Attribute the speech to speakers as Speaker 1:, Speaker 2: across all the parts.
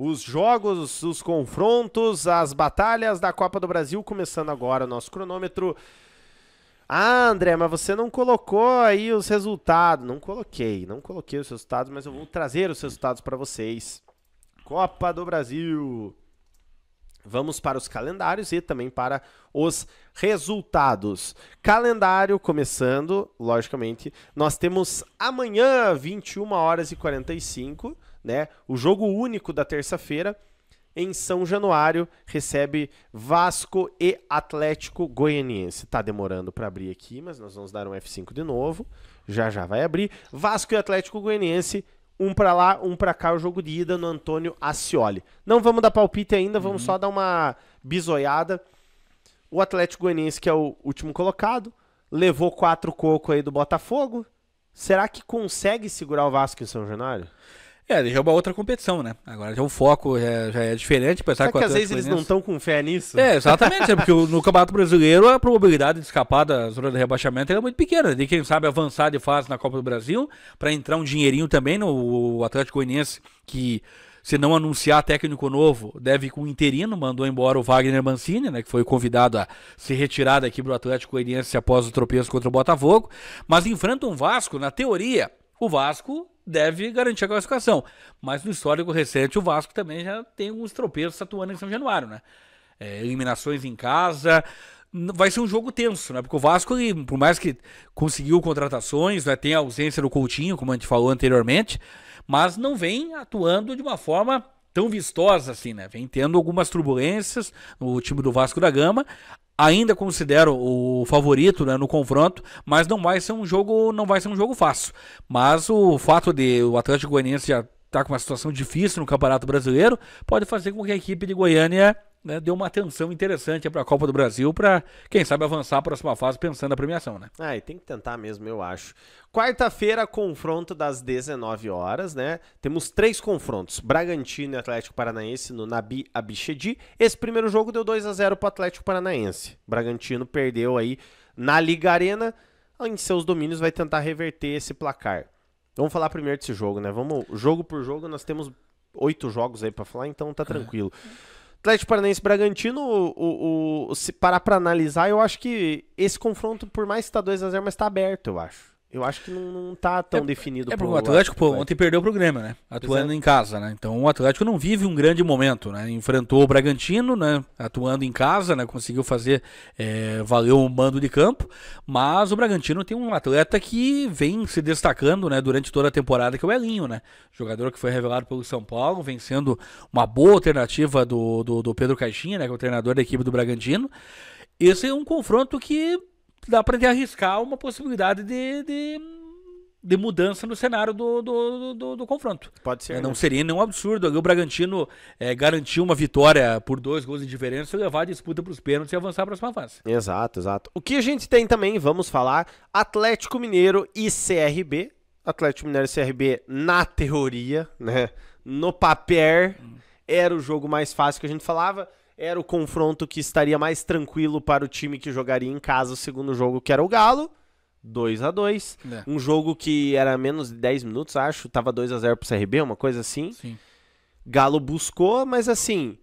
Speaker 1: Os jogos, os confrontos, as batalhas da Copa do Brasil, começando agora o nosso cronômetro. Ah, André, mas você não colocou aí os resultados. Não coloquei os resultados, mas eu vou trazer os resultados para vocês. Copa do Brasil. Vamos para os calendários e também para os resultados. Calendário começando, logicamente, nós temos amanhã, 21h45, né? O jogo único da terça-feira, em São Januário, recebe Vasco e Atlético Goianiense. Tá demorando para abrir aqui, mas nós vamos dar um F5 de novo. Já vai abrir. Vasco e Atlético Goianiense, um para lá, um para cá, o jogo de ida no Antônio Ascioli. Não vamos dar palpite ainda, vamos só dar uma bisoiada. O Atlético Goianiense, que é o último colocado, levou 4 cocos aí do Botafogo. Será que consegue segurar o Vasco em São Januário?
Speaker 2: É uma outra competição, né? Agora já o foco já é diferente.
Speaker 1: Será que às vezes eles não estão com fé nisso?
Speaker 2: É, exatamente. Porque no Campeonato Brasileiro a probabilidade de escapar da zona de rebaixamento é muito pequena. De quem sabe avançar de fase na Copa do Brasil, para entrar um dinheirinho também no Atlético Goianiense, que se não anunciar técnico novo, deve ir com o interino. Mandou embora o Wagner Mancini, né? Que foi convidado a se retirar daqui pro Atlético Goianiense após o tropeço contra o Botafogo. Mas enfrenta um Vasco, na teoria, o Vasco deve garantir a classificação. Mas no histórico recente, o Vasco também já tem uns tropeços atuando em São Januário, né? Eliminações em casa. Vai ser um jogo tenso, né? Porque o Vasco, por mais que conseguiu contratações, né, tem a ausência do Coutinho, como a gente falou anteriormente, mas não vem atuando de uma forma tão vistosa assim, né? Vem tendo algumas turbulências no time do Vasco da Gama. Ainda considero o favorito, né, no confronto, mas não vai ser um jogo fácil. Mas o fato de o Atlético Goianiense já estar com uma situação difícil no Campeonato Brasileiro pode fazer com que a equipe de Goiânia, né, dê uma atenção interessante para a Copa do Brasil, para quem sabe avançar a próxima fase pensando na premiação, né?
Speaker 1: E tem que tentar mesmo, eu acho. Quarta-feira, confronto das 19 horas, né? Temos 3 confrontos, Bragantino e Atlético Paranaense no Nabi Abichedi. Esse primeiro jogo deu 2-0 para o Atlético Paranaense. Bragantino perdeu aí na Liga Arena, em seus domínios vai tentar reverter esse placar. Vamos falar primeiro desse jogo, né? Vamos jogo por jogo, nós temos 8 jogos aí para falar, então tá tranquilo. Atlético Paranaense e Bragantino, se parar pra analisar, eu acho que esse confronto, por mais que tá 2-0, mas tá aberto, eu acho. Eu acho que não tá tão definido.
Speaker 2: Porque o Atlético, ontem perdeu pro Grêmio, né? Atuando em casa, né? Então o Atlético não vive um grande momento, né? Enfrentou o Bragantino, né? Atuando em casa, né? Conseguiu fazer valer o mando de campo, mas o Bragantino tem um atleta que vem se destacando, né? Durante toda a temporada, que é o Elinho, né? Jogador que foi revelado pelo São Paulo, vem sendo uma boa alternativa do Pedro Caixinha, né? Que é o treinador da equipe do Bragantino. Esse é um confronto que dá para arriscar uma possibilidade de mudança no cenário do confronto.
Speaker 1: Pode ser.
Speaker 2: Não seria nenhum absurdo. O Bragantino garantiu uma vitória por 2 gols de diferença e levar a disputa para os pênaltis e avançar para a próxima fase.
Speaker 1: Exato. O que a gente tem também, vamos falar, Atlético Mineiro e CRB. Atlético Mineiro e CRB, na teoria, né? No papel, era o jogo mais fácil que a gente falava. Era o confronto que estaria mais tranquilo para o time que jogaria em casa o segundo jogo, que era o Galo. 2-2. Um jogo que era menos de 10 minutos, acho. Tava 2-0 pro CRB, uma coisa assim.
Speaker 2: Sim.
Speaker 1: Galo buscou, mas assim,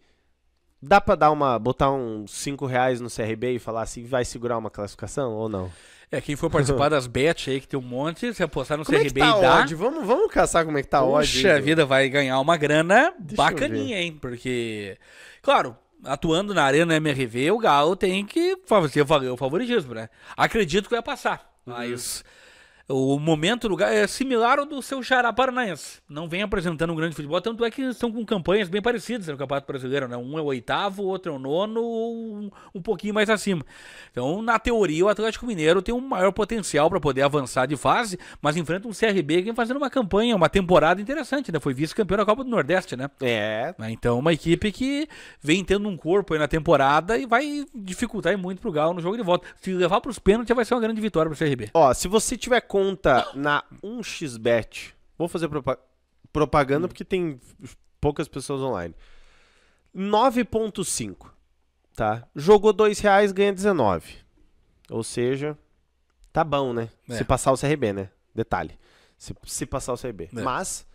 Speaker 1: dá pra botar uns R$5 no CRB e falar assim, vai segurar uma classificação ou não?
Speaker 2: Quem for participar das bets aí, que tem um monte, se apostar no CRB
Speaker 1: tá
Speaker 2: e dá...
Speaker 1: Odd? Vamos caçar como é que tá a odd.
Speaker 2: Puxa vida, vai ganhar uma grana bacaninha, hein? Porque, claro, atuando na Arena MRV, o Galo tem que fazer valer o favoritismo, né? Acredito que vai passar, mas o momento do Galo é similar ao do seu Xará Paranaense. Não vem apresentando um grande futebol, tanto é que estão com campanhas bem parecidas no Campeonato Brasileiro, né? Um é o 8º, o outro é o 9º, um pouquinho mais acima. Então, na teoria, o Atlético Mineiro tem um maior potencial para poder avançar de fase, mas enfrenta um CRB que vem fazendo uma campanha, uma temporada interessante, né? Foi vice-campeão da Copa do Nordeste, né? Então, uma equipe que vem tendo um corpo aí na temporada e vai dificultar muito pro Galo no jogo de volta. Se levar pros pênaltis, vai ser uma grande vitória pro CRB.
Speaker 1: Se você tiver conta na 1xBet, vou fazer propaganda porque tem poucas pessoas online. 9,5, tá? Jogou R$2, ganha 19. Ou seja, tá bom, né? Se passar o CRB, né? Detalhe. Se passar o CRB. Mas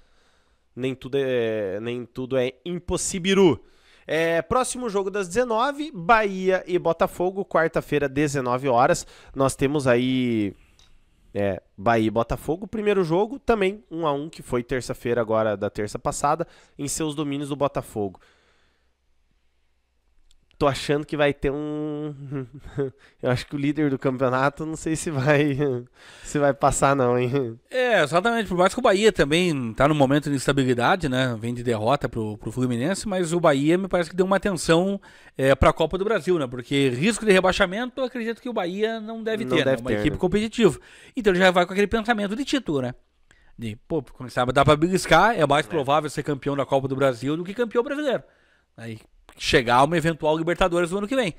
Speaker 1: nem tudo é impossível. Próximo jogo das 19, Bahia e Botafogo, quarta-feira, 19 horas. Nós temos aí Bahia e Botafogo, primeiro jogo, também 1-1, que foi terça-feira agora, da terça passada, em seus domínios do Botafogo. Tô achando que vai ter eu acho que o líder do campeonato, não sei se vai passar não, hein?
Speaker 2: Exatamente, por mais que o Bahia também tá num momento de instabilidade, né? Vem de derrota pro Fluminense, mas o Bahia me parece que deu uma atenção pra Copa do Brasil, né? Porque risco de rebaixamento, eu acredito que o Bahia não deve ter, né? Uma equipe competitiva. Então ele já vai com aquele pensamento de título, né? Como sabe, dá pra beliscar, é mais provável ser campeão da Copa do Brasil do que campeão brasileiro. Aí chegar a uma eventual Libertadores no ano que vem.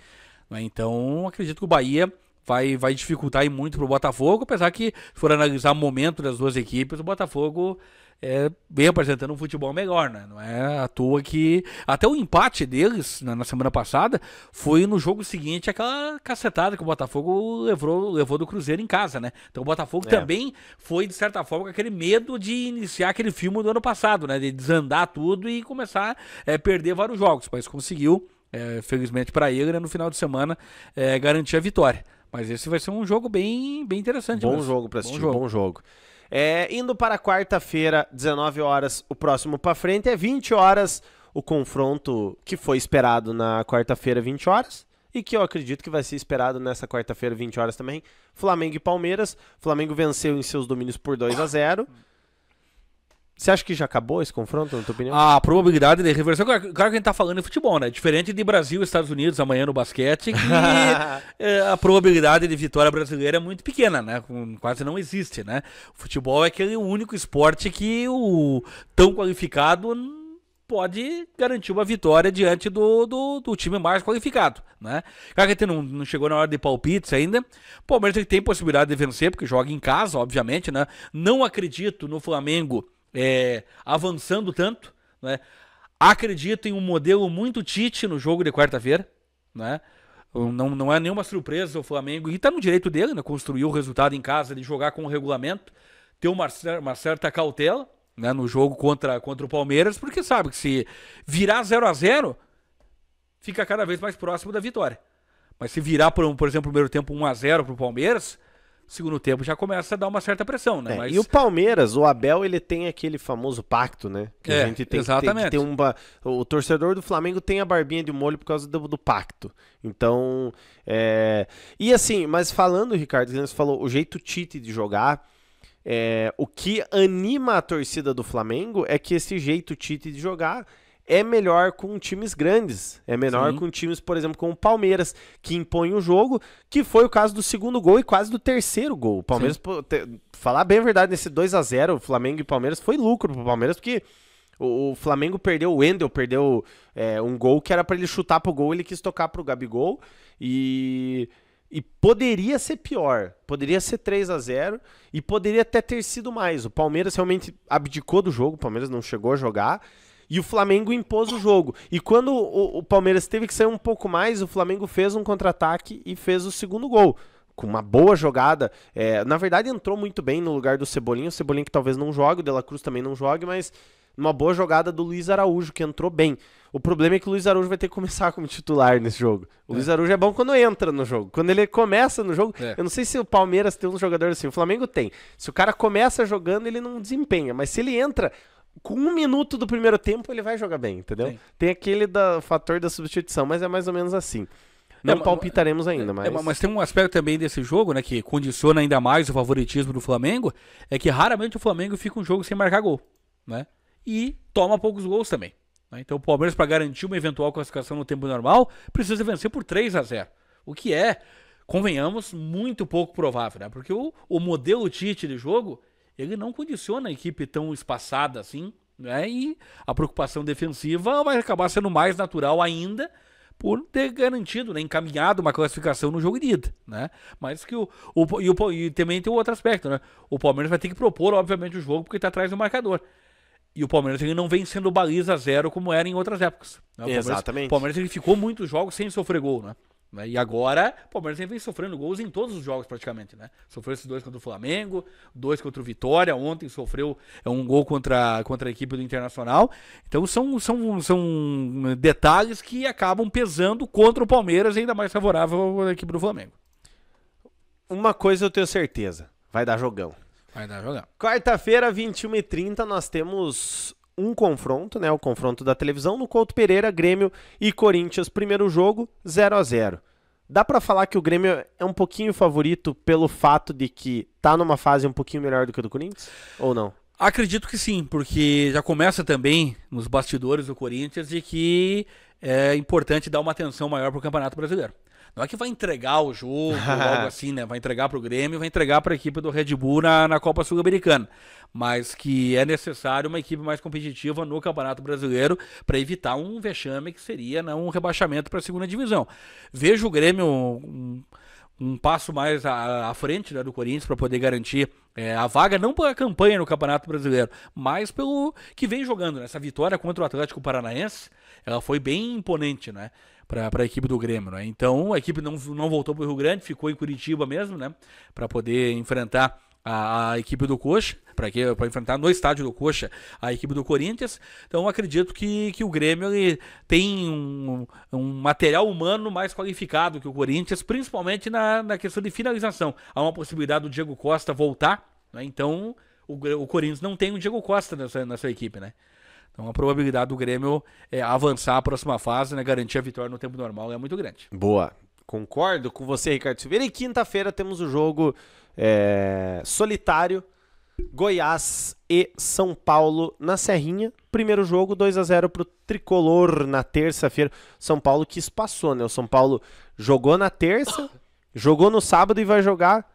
Speaker 2: Então, acredito que o Bahia vai dificultar muito pro Botafogo, apesar que, se for analisar o momento das duas equipes, o Botafogo vem apresentando um futebol melhor, né? Não é à toa que... Até o empate deles, na semana passada, foi no jogo seguinte aquela cacetada que o Botafogo levou do Cruzeiro em casa, né? Então o Botafogo também foi, de certa forma, com aquele medo de iniciar aquele filme do ano passado, né? De desandar tudo e começar a perder vários jogos, mas conseguiu, felizmente para ele, né, no final de semana, garantir a vitória. Mas esse vai ser um jogo bem interessante.
Speaker 1: Bom jogo para assistir, bom jogo. Indo para quarta-feira, 19 horas, o próximo para frente, 20 horas, o confronto que foi esperado na quarta-feira, 20 horas, e que eu acredito que vai ser esperado nessa quarta-feira, 20 horas também, Flamengo e Palmeiras. Flamengo venceu em seus domínios por 2-0. Você acha que já acabou esse confronto, na tua opinião?
Speaker 2: A probabilidade de reversão, claro que a gente tá falando de futebol, né? Diferente de Brasil e Estados Unidos amanhã no basquete, que a probabilidade de vitória brasileira é muito pequena, né? Quase não existe, né? O futebol é aquele único esporte que o tão qualificado pode garantir uma vitória diante do time mais qualificado, né? Claro que a gente não chegou na hora de palpites ainda. O Palmeiras tem possibilidade de vencer, porque joga em casa, obviamente, né? Não acredito no Flamengo avançando tanto, né? Acredito em um modelo muito Tite no jogo de quarta-feira, né? Não é nenhuma surpresa o Flamengo, e tá no direito dele, né? Construir o resultado em casa, de jogar com o regulamento, ter uma certa cautela, né? No jogo contra o Palmeiras, porque sabe que se virar 0-0, fica cada vez mais próximo da vitória. Mas se virar, por exemplo, no primeiro tempo 1-0 pro Palmeiras, segundo tempo já começa a dar uma certa pressão, né? Mas...
Speaker 1: E o Palmeiras, o Abel, ele tem aquele famoso pacto, né? Que a gente tem
Speaker 2: exatamente.
Speaker 1: que ter o torcedor do Flamengo tem a barbinha de molho por causa do pacto. Então, e assim, mas falando, Ricardo, que você falou, o jeito Tite de jogar, o que anima a torcida do Flamengo é que esse jeito Tite de jogar é melhor com times grandes, é melhor com times, por exemplo, como o Palmeiras, que impõe o jogo, que foi o caso do segundo gol e quase do terceiro gol. O Palmeiras, falar bem a verdade, nesse 2-0, Flamengo e Palmeiras, foi lucro pro Palmeiras, porque o Flamengo perdeu, o Wendel perdeu um gol que era para ele chutar pro gol, ele quis tocar pro Gabigol, e poderia ser pior, poderia ser 3-0 e poderia até ter sido mais. O Palmeiras realmente abdicou do jogo, o Palmeiras não chegou a jogar, e o Flamengo impôs o jogo. E quando o Palmeiras teve que sair um pouco mais, o Flamengo fez um contra-ataque e fez o segundo gol. Com uma boa jogada. Na verdade, entrou muito bem no lugar do Cebolinha. O Cebolinha que talvez não jogue, o De La Cruz também não jogue, mas uma boa jogada do Luiz Araújo, que entrou bem. O problema é que o Luiz Araújo vai ter que começar como titular nesse jogo. O Luiz Araújo é bom quando entra no jogo. Quando ele começa no jogo, eu não sei se o Palmeiras tem um jogador assim, o Flamengo tem. Se o cara começa jogando, ele não desempenha. Mas se ele entra... Com 1 minuto do primeiro tempo, ele vai jogar bem, entendeu? Sim. Tem aquele fator da substituição, mas é mais ou menos assim. Não palpitaremos ainda,
Speaker 2: mas tem um aspecto também desse jogo, né, que condiciona ainda mais o favoritismo do Flamengo, é que raramente o Flamengo fica um jogo sem marcar gol, né? E toma poucos gols também. Né? Então o Palmeiras, para garantir uma eventual classificação no tempo normal, precisa vencer por 3-0. O que convenhamos, muito pouco provável, né? Porque o modelo Tite de jogo... ele não condiciona a equipe tão espaçada assim, né? E a preocupação defensiva vai acabar sendo mais natural ainda por ter garantido, né, encaminhado uma classificação no jogo de ida, né? Mas que e também tem outro aspecto, né? O Palmeiras vai ter que propor, obviamente, o jogo porque está atrás do marcador. E o Palmeiras ele não vem sendo baliza 0 como era em outras épocas. Né?
Speaker 1: Exatamente.
Speaker 2: O Palmeiras ele ficou muitos jogos sem sofrer gol, né? né? E agora, o Palmeiras vem sofrendo gols em todos os jogos praticamente, né? Sofreu esses 2 contra o Flamengo, 2 contra o Vitória, ontem sofreu um gol contra a equipe do Internacional. Então são detalhes que acabam pesando contra o Palmeiras, ainda mais favorável à equipe do Flamengo.
Speaker 1: Uma coisa eu tenho certeza, vai dar jogão.
Speaker 2: Vai dar jogão.
Speaker 1: Quarta-feira, 21h30, nós temos um confronto, né? O confronto da televisão no Couto Pereira, Grêmio e Corinthians. Primeiro jogo, 0-0. Dá pra falar que o Grêmio é um pouquinho favorito pelo fato de que tá numa fase um pouquinho melhor do que a do Corinthians? Ou não?
Speaker 2: Acredito que sim, porque já começa também nos bastidores do Corinthians de que é importante dar uma atenção maior pro Campeonato Brasileiro. Não é que vai entregar o jogo ou algo assim, né? Vai entregar pro Grêmio, vai entregar pra equipe do Red Bull na Copa Sul-Americana. Mas que é necessário uma equipe mais competitiva no Campeonato Brasileiro para evitar um vexame que seria, né, um rebaixamento para a segunda divisão. Vejo o Grêmio um passo mais à frente, né, do Corinthians para poder garantir a vaga, não pela campanha no Campeonato Brasileiro, mas pelo que vem jogando. Né? Essa vitória contra o Atlético Paranaense, ela foi bem imponente, né? Para a equipe do Grêmio, né? Então a equipe não voltou para o Rio Grande, ficou em Curitiba mesmo, né? Para poder enfrentar a equipe do Coxa, para enfrentar no estádio do Coxa a equipe do Corinthians. Então acredito que o Grêmio ele tem um material humano mais qualificado que o Corinthians, principalmente na questão de finalização. Há uma possibilidade do Diego Costa voltar, né? Então o Corinthians não tem o Diego Costa nessa equipe, né? Então a probabilidade do Grêmio avançar a próxima fase, né, garantir a vitória no tempo normal é muito grande.
Speaker 1: Boa. Concordo com você, Ricardo Silveira. E quinta-feira temos o jogo solitário, Goiás e São Paulo na Serrinha. Primeiro jogo, 2-0 pro Tricolor na terça-feira. São Paulo que espaçou, né? O São Paulo jogou na terça, jogou no sábado e vai jogar,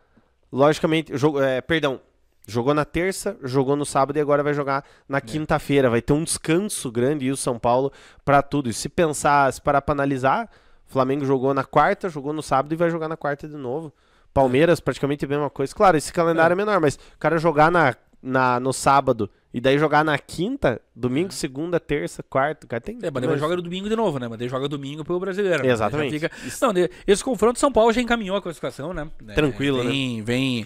Speaker 1: logicamente, jogou na terça, jogou no sábado e agora vai jogar na quinta-feira. Vai ter um descanso grande e o São Paulo para tudo. E se parar para analisar, o Flamengo jogou na quarta, jogou no sábado e vai jogar na quarta de novo. Palmeiras praticamente a mesma coisa. Claro, esse calendário é menor, mas o cara jogar no sábado e daí jogar na quinta, domingo, segunda, terça, quarta, o cara tem...
Speaker 2: Mas daí joga no domingo de novo, né? Mas daí joga domingo pelo Brasileiro.
Speaker 1: Exatamente.
Speaker 2: Fica... Não, esse confronto São Paulo já encaminhou a classificação, né?
Speaker 1: Tranquilo, né?
Speaker 2: Vem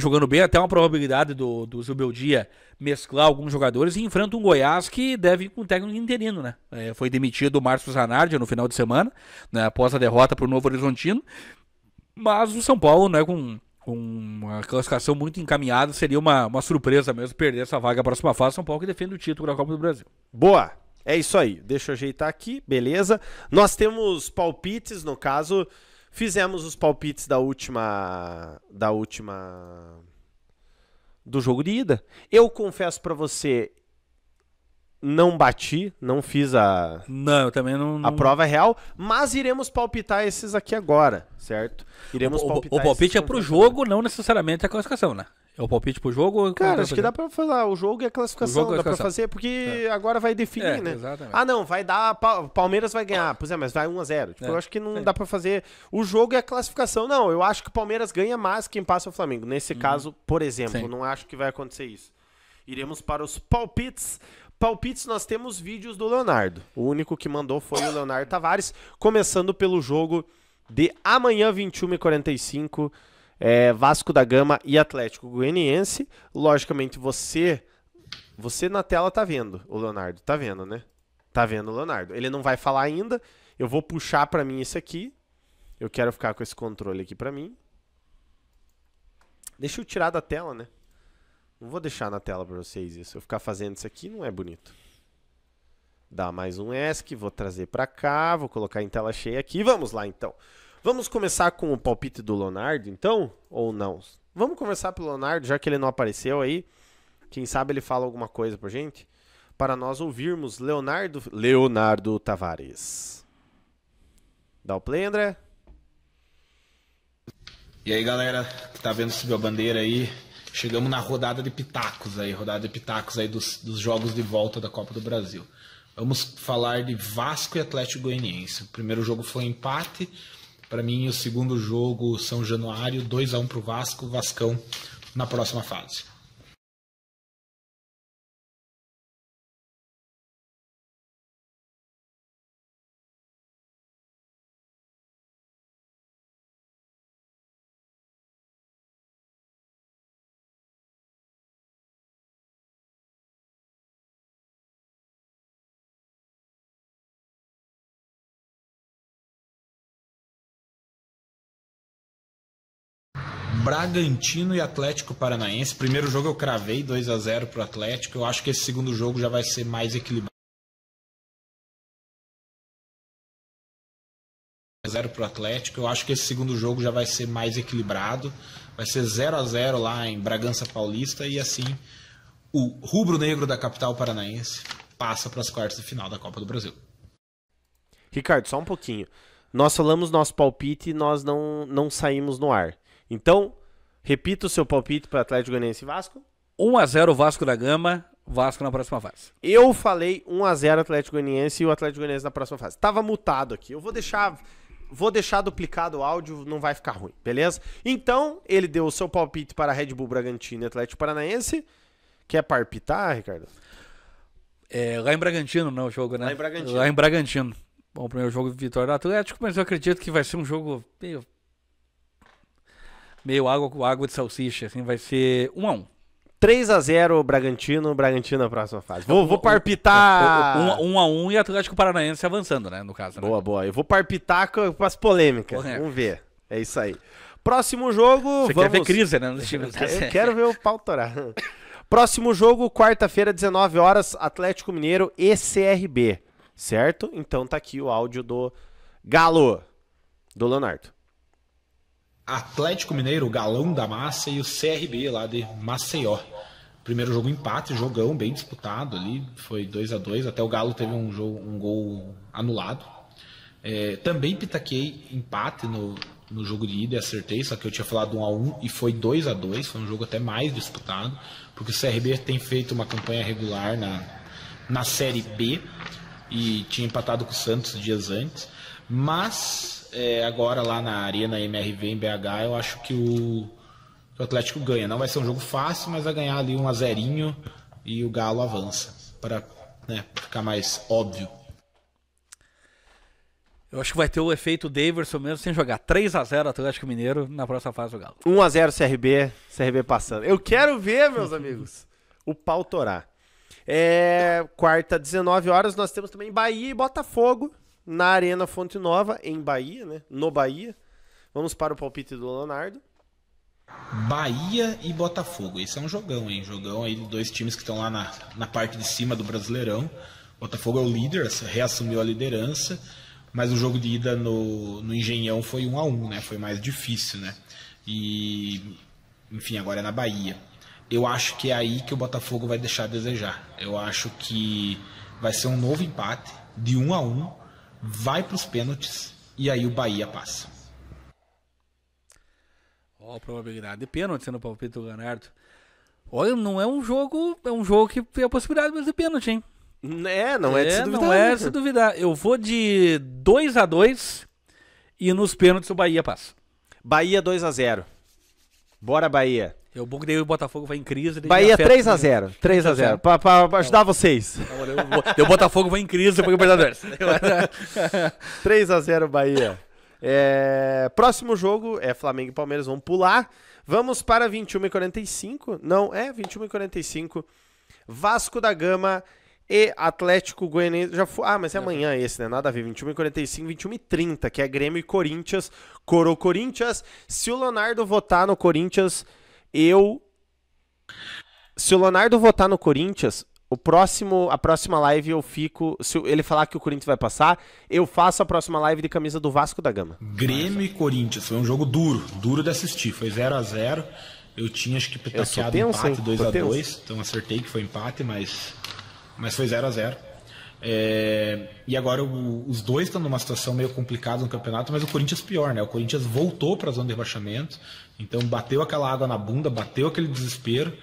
Speaker 2: jogando bem, até uma probabilidade do Zubeldia mesclar alguns jogadores e enfrenta um Goiás que deve ir com um técnico interino, né? Foi demitido o Márcio Zanardi no final de semana, né? Após a derrota para o Novo Horizontino. Mas o São Paulo, né, com uma classificação muito encaminhada, seria uma surpresa mesmo perder essa vaga à próxima fase. São Paulo que defende o título da Copa do Brasil.
Speaker 1: Boa! É isso aí. Deixa eu ajeitar aqui, beleza. Nós temos palpites, no caso, fizemos os palpites do jogo de ida. Eu confesso pra você, não bati, não fiz
Speaker 2: eu também não...
Speaker 1: a prova real, mas iremos palpitar esses aqui agora, certo? Iremos palpitar
Speaker 2: o palpite é pro jogo, não necessariamente a classificação, né? É o palpite pro jogo?
Speaker 1: Cara, acho que dá pra falar o jogo e a classificação, dá pra fazer, porque agora vai definir, né?
Speaker 2: Exatamente.
Speaker 1: Ah, não, vai dar, Palmeiras vai ganhar, pois mas vai 1-0. Tipo, eu acho que não dá pra fazer o jogo e a classificação, não. Eu acho que o Palmeiras ganha mais quem passa é o Flamengo. Nesse caso, por exemplo, não acho que vai acontecer isso. Iremos para os palpites. Palpites, nós temos vídeos do Leonardo. O único que mandou foi o Leonardo Tavares, começando pelo jogo de amanhã, 21h45, Vasco da Gama e Atlético Goianiense. Logicamente, você na tela tá vendo o Leonardo, tá vendo, né? Tá vendo o Leonardo. Ele não vai falar ainda, eu vou puxar pra mim isso aqui. Eu quero ficar com esse controle aqui pra mim. Deixa eu tirar da tela, né? Não vou deixar na tela pra vocês isso. Eu ficar fazendo isso aqui não é bonito. Dá mais um ESC, vou trazer pra cá, vou colocar em tela cheia aqui. Vamos lá, então. Vamos começar com o palpite do Leonardo, então? Ou não? Vamos começar pelo Leonardo, já que ele não apareceu aí. Quem sabe ele fala alguma coisa pra gente? Para nós ouvirmos Leonardo Tavares. Dá o play, André.
Speaker 3: E aí, galera, que tá vendo subir a bandeira aí? Chegamos na rodada de pitacos aí, dos jogos de volta da Copa do Brasil. Vamos falar de Vasco e Atlético Goianiense. O primeiro jogo foi empate. Para mim, o segundo jogo, São Januário, 2-1 pro Vasco, Vascão na próxima fase. Bragantino e Atlético Paranaense. Primeiro jogo eu cravei 2-0 pro Atlético. Eu acho que esse segundo jogo já vai ser mais equilibrado. 0 pro Atlético. Eu acho que esse segundo jogo já vai ser mais equilibrado. Vai ser 0-0 lá em Bragança Paulista e assim o rubro-negro da capital paranaense passa para as quartas de final da Copa do Brasil.
Speaker 1: Ricardo, só um pouquinho. Nós falamos nosso palpite e nós não saímos no ar. Então, repita o seu palpite para Atlético Goianiense e Vasco.
Speaker 2: 1-0 Vasco da Gama, Vasco na próxima fase.
Speaker 1: Eu falei 1-0 Atlético Goianiense e o Atlético Goianiense na próxima fase. Tava mutado aqui. Eu vou deixar duplicado o áudio, não vai ficar ruim, beleza? Então, ele deu o seu palpite para Red Bull Bragantino e Atlético Paranaense. Quer palpitar, Ricardo?
Speaker 2: Lá em Bragantino, não, o jogo, né? Lá em Bragantino. Bom, o primeiro jogo de vitória do Atlético, mas eu acredito que vai ser um jogo meio água de salsicha, assim, vai ser 1-1.
Speaker 1: 3-0 Bragantino na próxima fase. Vou palpitar...
Speaker 2: 1-1 e Atlético Paranaense avançando, né, no caso.
Speaker 1: Boa,
Speaker 2: né?
Speaker 1: boa. Eu vou palpitar com as polêmicas.
Speaker 2: Correto.
Speaker 1: Vamos ver. É isso aí. Próximo jogo...
Speaker 2: Você quer ver crise, né? No time.
Speaker 1: Eu quero ver o pau torar. Próximo jogo, quarta-feira, 19 horas, Atlético Mineiro e CRB. Certo? Então tá aqui o áudio do Galo, do Leonardo.
Speaker 3: Atlético Mineiro, o Galão da Massa, e o CRB lá de Maceió. Primeiro jogo empate, jogão bem disputado ali, foi 2-2, até o Galo teve um gol anulado. Também pitaquei empate no jogo de ida e acertei, só que eu tinha falado 1-1 e foi 2-2, foi um jogo até mais disputado, porque o CRB tem feito uma campanha regular na Série B e tinha empatado com o Santos dias antes, mas agora lá na Arena MRV em BH eu acho que o Atlético ganha. Não vai ser um jogo fácil, mas vai ganhar ali 1-0 e o Galo avança, para ficar mais óbvio.
Speaker 2: Eu acho que vai ter o efeito Daverson mesmo sem jogar. 3-0 Atlético Mineiro na próxima fase do Galo.
Speaker 1: 1-0 CRB passando. Eu quero ver, meus amigos, o pau torar. Quarta, 19 horas, nós temos também Bahia e Botafogo na Arena Fonte Nova, em Bahia, né? No Bahia. Vamos para o palpite do Leonardo.
Speaker 3: Bahia e Botafogo. Esse é um jogão, hein? Jogão aí de dois times que estão lá na parte de cima do Brasileirão. Botafogo é o líder, reassumiu a liderança. Mas o jogo de ida no Engenhão foi 1-1, né? Foi mais difícil, né? E, enfim, agora é na Bahia. Eu acho que é aí que o Botafogo vai deixar a desejar. Eu acho que vai ser um novo empate de 1-1, vai para os pênaltis e aí o Bahia passa.
Speaker 2: Ó, a probabilidade de pênalti no palpite do Leonardo. Olha, não é um jogo, é um jogo que tem a possibilidade de pênalti, hein?
Speaker 1: Não é de se duvidar.
Speaker 2: Não é de se duvidar. Eu vou de 2-2 e nos pênaltis o Bahia passa.
Speaker 1: Bahia 2-0. Bora, Bahia.
Speaker 2: Eu bom que daí o Botafogo vai em crise.
Speaker 1: Bahia 3-0. 3-0. Pra ajudar vocês.
Speaker 2: O Botafogo vai em crise porque o Libertadores.
Speaker 1: 3-0 Bahia. Próximo jogo é Flamengo e Palmeiras. Vamos pular. Vamos para 21h45. Não, 21h45. Vasco da Gama e Atlético Goianiense. Mas é amanhã esse, né? Nada a ver. 21h45, 21h30, que é Grêmio e Corinthians. Coro Corinthians. Se o Leonardo votar no Corinthians, Se o Leonardo votar no Corinthians, a próxima live eu fico. Se ele falar que o Corinthians vai passar, eu faço a próxima live de camisa do Vasco da Gama.
Speaker 3: Grêmio e Corinthians. Foi um jogo duro de assistir. Foi 0-0. Eu tinha acho que pitaqueado empate 2-2. Então acertei que foi empate, mas foi 0-0. E agora os dois estão numa situação meio complicada no campeonato, mas o Corinthians pior, né? O Corinthians voltou para a zona de rebaixamento, então bateu aquela água na bunda, bateu aquele desespero.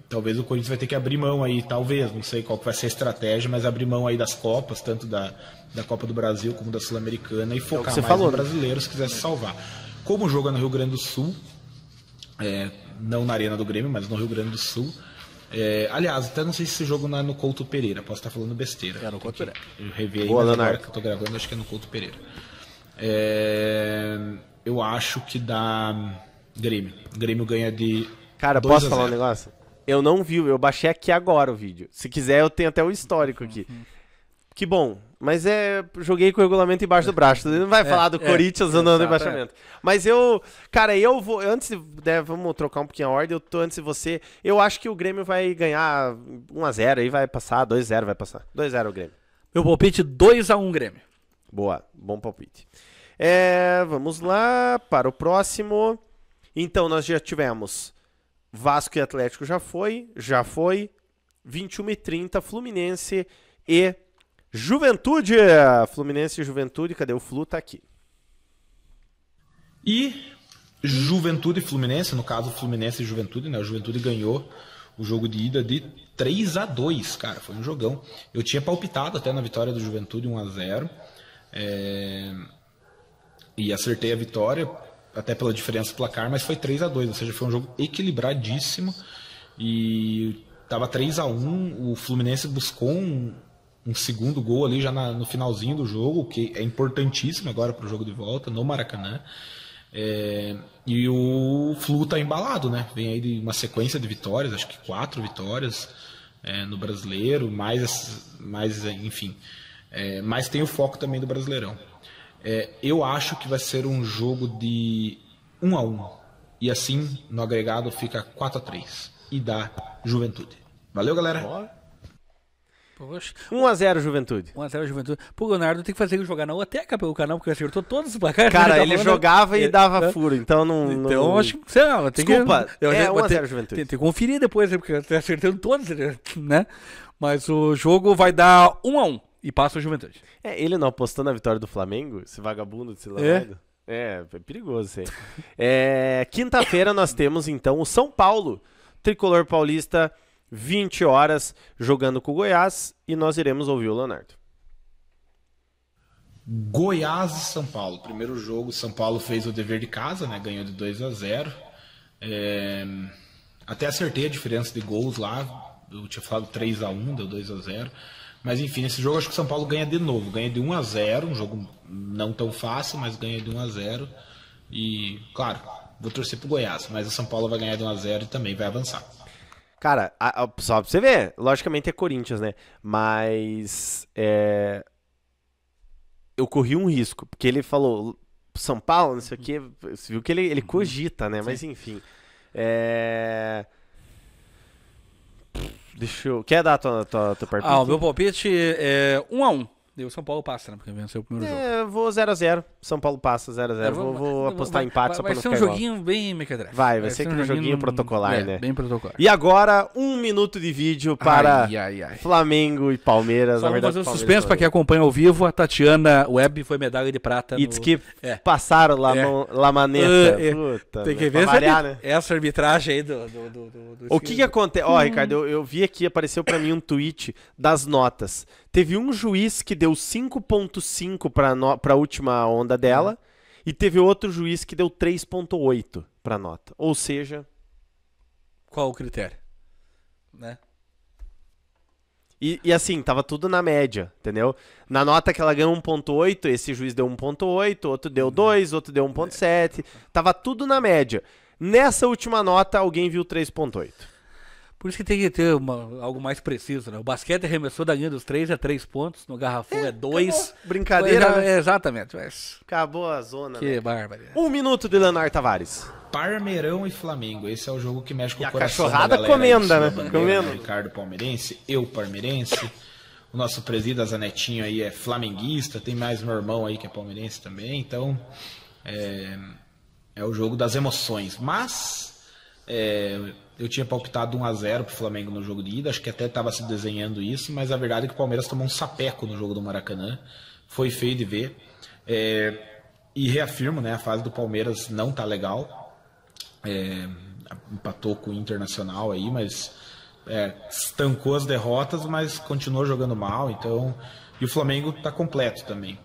Speaker 3: Talvez o Corinthians vai ter que abrir mão aí, talvez, não sei qual que vai ser a estratégia, mas abrir mão aí das Copas, tanto da Copa do Brasil como da Sul-Americana, e focar mais no brasileiro se quiser se salvar. Como joga no Rio Grande do Sul, não na Arena do Grêmio, mas no Rio Grande do Sul. Aliás, até não sei se esse jogo não é no Couto Pereira, posso estar falando besteira.
Speaker 2: É no Couto Pereira.
Speaker 3: Eu revi aí, mas agora que eu tô gravando, acho que é no Couto Pereira. Eu acho que dá Grêmio. Grêmio ganha de.
Speaker 1: Cara, posso falar um negócio? Eu não vi, eu baixei aqui agora o vídeo. Se quiser, eu tenho até o histórico aqui. Que bom. Mas joguei com o regulamento embaixo do braço. Ele não vai falar do Corinthians andando no rebaixamento. Mas cara, eu vou, antes, vamos trocar um pouquinho a ordem, eu tô antes de você, eu acho que o Grêmio vai ganhar 1-0 aí, vai passar, 2-0 vai passar. 2-0 o Grêmio.
Speaker 2: Meu palpite 2-1 Grêmio.
Speaker 1: Boa, bom palpite. Vamos lá para o próximo. Então, nós já tivemos Vasco e Atlético já foi. 21h30, Fluminense e Juventude. Fluminense e Juventude, cadê o Flu? Tá aqui.
Speaker 3: E Juventude e Fluminense, no caso Fluminense e Juventude, né? O Juventude ganhou o jogo de ida de 3-2, cara, foi um jogão. Eu tinha palpitado até na vitória do Juventude 1-0, e acertei a vitória, até pela diferença do placar, mas foi 3-2, ou seja, foi um jogo equilibradíssimo, e tava 3-1, o Fluminense buscou um segundo gol ali já no finalzinho do jogo, que é importantíssimo agora para o jogo de volta, no Maracanã. E o Flu tá embalado, né? Vem aí de uma sequência de vitórias, acho que 4 vitórias no Brasileiro, enfim. Mas tem o foco também do Brasileirão. Eu acho que vai ser um jogo de 1-1. E assim, no agregado, fica 4-3. E dá Juventude. Valeu, galera!
Speaker 1: 1-0 Juventude.
Speaker 2: 1-0 Juventude. Pô, o Leonardo tem que fazer ele jogar na Oteca pelo canal, porque acertou todos os placares.
Speaker 1: Cara, ele jogava e dava furo, então não...
Speaker 2: Então, acho que... Não, tem
Speaker 1: Desculpa,
Speaker 2: que,
Speaker 1: 1-0 Juventude.
Speaker 2: Tem que conferir depois, porque tá acertando todos, né? Mas o jogo vai dar 1-1 e passa o Juventude.
Speaker 1: Ele não apostou na vitória do Flamengo? Esse vagabundo desse Leonardo? É perigoso isso aí. Quinta-feira nós temos, então, o São Paulo, tricolor paulista, 20 horas, jogando com o Goiás, e nós iremos ouvir o Leonardo.
Speaker 3: Goiás e São Paulo. Primeiro jogo, São Paulo fez o dever de casa, né? Ganhou de 2-0. Até acertei a diferença de gols lá. Eu tinha falado 3-1, deu 2-0. Mas enfim, nesse jogo acho que o São Paulo ganha de novo. Ganha de 1-0, um jogo não tão fácil, mas ganha de 1-0. E, claro, vou torcer pro Goiás, mas o São Paulo vai ganhar de 1-0 e também vai avançar.
Speaker 1: Cara, só pra você ver, logicamente é Corinthians, né? Mas eu corri um risco, porque ele falou São Paulo, não sei o quê, você viu que ele cogita, né? Sim. Mas enfim. Quer dar tua palpite?
Speaker 2: O meu palpite é 1-1. E o São Paulo passa, né? Porque venceu o primeiro jogo.
Speaker 1: Eu vou 0-0. São Paulo passa 0-0. Vou apostar empate só pra não ficar igual.
Speaker 2: Vai ser um joguinho bem mequetrefe.
Speaker 1: Vai ser aquele joguinho protocolar, né?
Speaker 2: Bem protocolar.
Speaker 1: E agora, 1 minuto de vídeo para Flamengo e Palmeiras.
Speaker 2: Só vamos fazer um suspense pra quem acompanha ao vivo. A Tatiana Webb foi medalha de prata.
Speaker 1: E diz que passaram La Maneta. Puta,
Speaker 2: tem que ver essa arbitragem aí do
Speaker 1: o que acontece? Ricardo, eu vi aqui, apareceu pra mim um tweet das notas. Teve um juiz que deu 5.5 para a última onda dela e teve outro juiz que deu 3.8 para a nota. Ou seja...
Speaker 2: Qual o critério? Né?
Speaker 1: E assim, tava tudo na média, entendeu? Na nota que ela ganhou 1.8, esse juiz deu 1.8, outro deu 2, outro deu 1.7. Tava tudo na média. Nessa última nota, alguém viu 3.8.
Speaker 2: Por isso que tem que ter algo mais preciso, né? O basquete arremessou da linha dos 3 a 3 pontos, no garrafão é 2.
Speaker 1: Brincadeira, né?
Speaker 2: Exatamente. Mas...
Speaker 1: Acabou a zona,
Speaker 2: que bárbaro.
Speaker 1: 1 minuto de Leonardo Tavares.
Speaker 3: Parmeirão e Flamengo, esse é o jogo que mexe com
Speaker 1: e
Speaker 3: o coração
Speaker 1: da galera. Comenda, né?
Speaker 3: Comenda. Ricardo palmeirense, eu palmeirense. O nosso presida Zanetinho aí é flamenguista, tem mais meu irmão aí que é palmeirense também, então é o jogo das emoções. Mas... eu tinha palpitado 1-0 pro Flamengo no jogo de ida, acho que até estava se desenhando isso, mas a verdade é que o Palmeiras tomou um sapeco no jogo do Maracanã, foi feio de ver, e reafirmo, né, a fase do Palmeiras não tá legal, empatou com o Internacional aí, mas estancou as derrotas, mas continuou jogando mal, então, e o Flamengo tá completo também.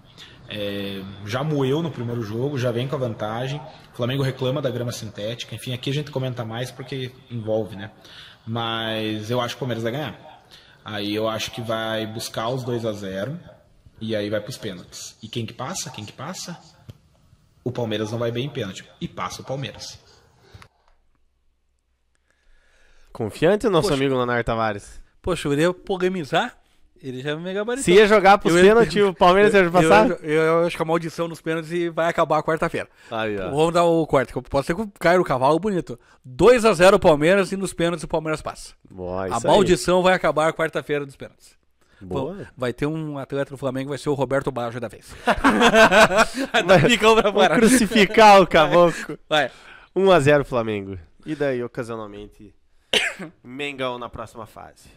Speaker 3: Já moeu no primeiro jogo, já vem com a vantagem. O Flamengo reclama da grama sintética. Enfim, aqui a gente comenta mais porque envolve, né? Mas eu acho que o Palmeiras vai ganhar. Aí eu acho que vai buscar os 2-0 e aí vai pros pênaltis. E quem que passa? O Palmeiras não vai bem em pênalti. E passa o Palmeiras.
Speaker 1: Confiante o nosso amigo Leonardo Tavares?
Speaker 2: Poxa, eu iria polemizar Ele já me gabaritou.
Speaker 1: Se ia jogar pros pênaltis, o Palmeiras ia passar?
Speaker 2: Eu acho que a maldição nos pênaltis vai acabar quarta-feira.
Speaker 1: Aí, ó.
Speaker 2: Vamos dar o corte, que pode ser que caia o cavalo bonito. 2-0 o Palmeiras e nos pênaltis o Palmeiras passa.
Speaker 1: Boa,
Speaker 2: A
Speaker 1: isso
Speaker 2: maldição vai acabar quarta-feira dos pênaltis.
Speaker 1: Boa.
Speaker 2: Vai ter um atleta do Flamengo, vai ser o Roberto Baggio da vez.
Speaker 1: Vai crucificar o caboclo.
Speaker 2: Vai.
Speaker 1: 1-0 Flamengo. E daí, ocasionalmente, Mengão na próxima fase.